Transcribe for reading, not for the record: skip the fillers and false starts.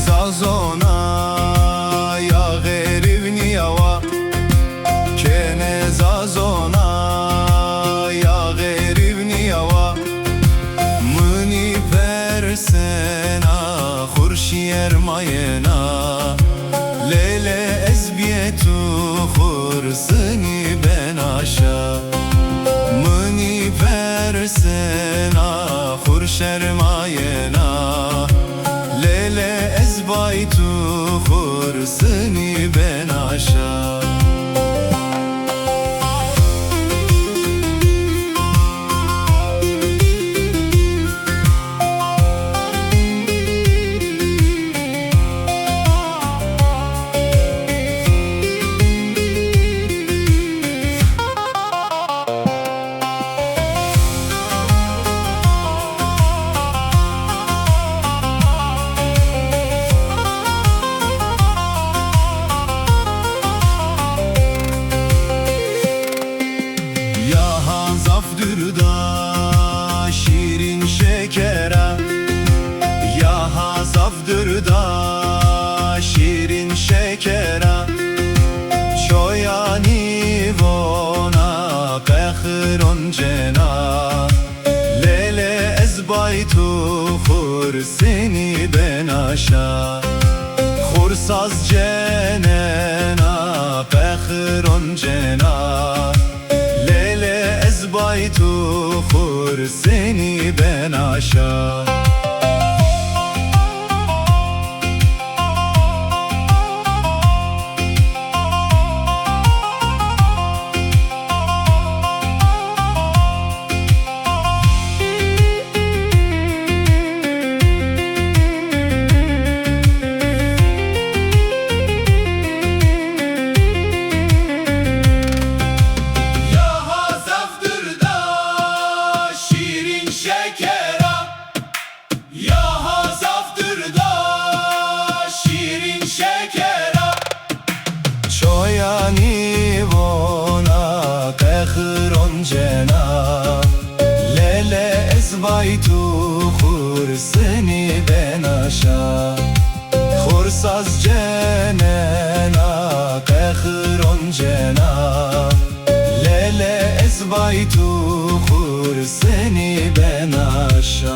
zazona ya gheribni yawa kene zazona ya gheribni yawa muni persena khurşiyer mayena lele ezbiyetu khursini ben aşa muni persena khurşer mayena lele ezbaytu khursini ben aşa Zafdırda şirin şekere ya hazafdırda şirin şekere çoyani vona qehrun cena lele ezbaytu khursini ben aşa khursaz cenena qehrun cena lele ezbaytu khursini ben aşa çoyani vona qehrun cena lele ezbaytu khursini ben aşa khursaz cenena qehrun cena lele ezbaytu khursini ben aşa